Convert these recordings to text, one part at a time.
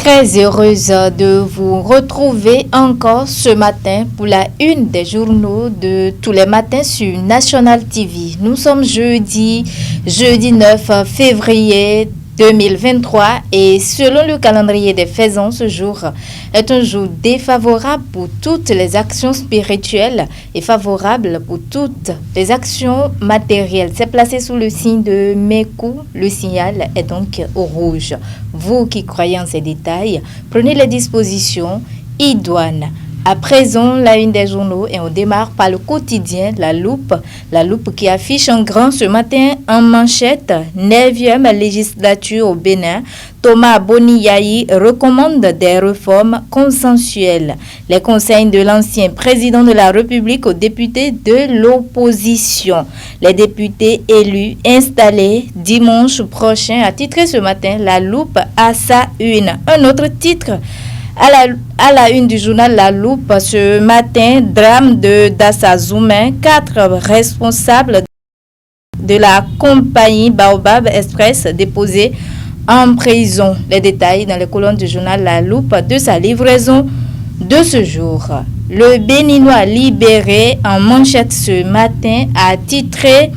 Très heureuse de vous retrouver encore ce matin pour la une des journaux de tous les matins sur National TV. Nous sommes jeudi 9 février 2023 et selon le calendrier des faisans, ce jour est un jour défavorable pour toutes les actions spirituelles et favorable pour toutes les actions matérielles. C'est placé sous le signe de Mekou. Le signal est donc au rouge. Vous qui croyez en ces détails, prenez les dispositions idoines. À présent, la une des journaux et on démarre par le quotidien La Loupe qui affiche en grand ce matin en manchette 9e législature au Bénin. Thomas Boniyayi recommande des réformes consensuelles. Les conseils de l'ancien président de la République aux députés de l'opposition. Les députés élus installés dimanche prochain a titré ce matin La Loupe à sa une. Un autre titre à la une du journal La Loupe ce matin, drame de Dassazoumen, 4 responsables de la compagnie Baobab Express déposés en prison. Les détails dans les colonnes du journal La Loupe de sa livraison de ce jour. Le Béninois libéré en manchette ce matin a titré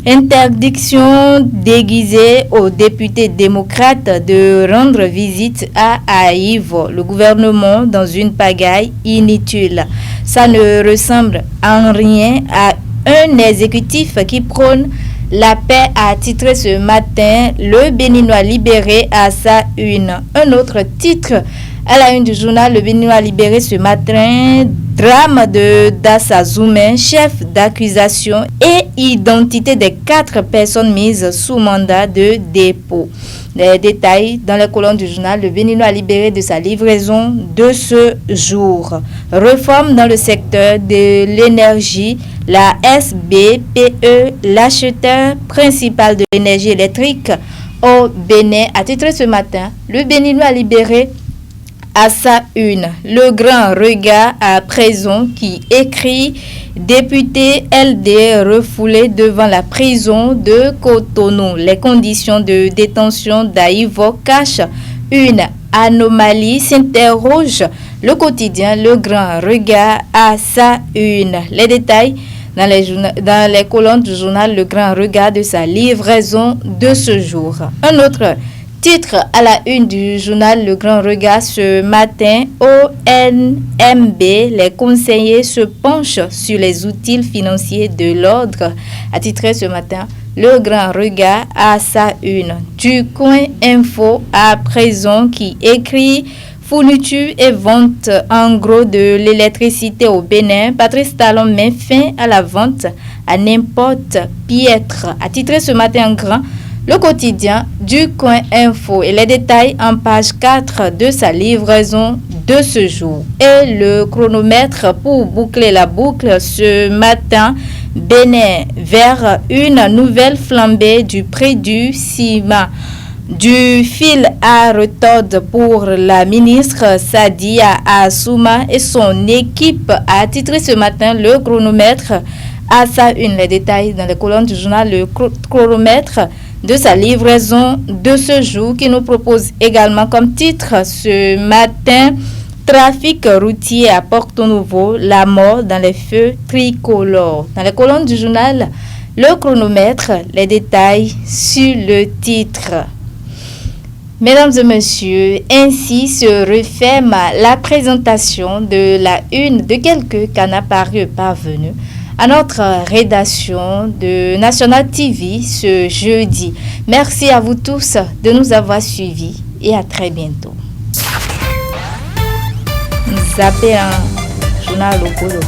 Interdiction déguisée aux députés démocrates de rendre visite à Aïvo, le gouvernement dans une pagaille inutile. Ça ne ressemble en rien à un exécutif qui prône la paix, a titré ce matin le Béninois libéré à sa une. Un autre titre à la une du journal Le Béninois libéré ce matin, drame de Dassazoumen, chef d'accusation et identité des 4 personnes mises sous mandat de dépôt. Les détails dans les colonnes du journal Le Béninois libéré de sa livraison de ce jour. Réforme dans le secteur de l'énergie. La SBPE, l'acheteur principal de l'énergie électrique au Bénin, a titré ce matin le Béninois libéré à sa une. Le grand regard à présent qui écrit député LD refoulé devant la prison de Cotonou. Les conditions de détention d'Aïvo cachent une anomalie, s'interroge le quotidien Le Grand Regard à sa une. Les détails dans les colonnes du journal Le Grand Regard de sa livraison de ce jour. Un autre titre à la une du journal Le Grand Regard ce matin, ONMB, les conseillers se penchent sur les outils financiers de l'ordre, a titré ce matin Le Grand Regard à sa une. Du Coin Info à présent qui écrit fourniture et vente en gros de l'électricité au Bénin. Patrice Talon met fin à la vente à n'importe piètre, a titré ce matin en grand le quotidien Du Coin Info et les détails en page 4 de sa livraison de ce jour. Et le chronomètre pour boucler la boucle ce matin, Bénin vers une nouvelle flambée du prix du ciment. Du fil à retordre pour la ministre Sadia Assouma et son équipe, a titré ce matin le chronomètre à sa une. Les détails dans les colonnes du journal Le Chronomètre de sa livraison de ce jour qui nous propose également comme titre ce matin trafic routier à Porto Novo, la mort dans les feux tricolores. Dans les colonnes du journal Le Chronomètre, les détails sur le titre. Mesdames et messieurs, ainsi se referme la présentation de la une de quelques canards parvenus à notre rédaction de National TV ce jeudi. Merci à vous tous de nous avoir suivis et à très bientôt. Zappé un journal local.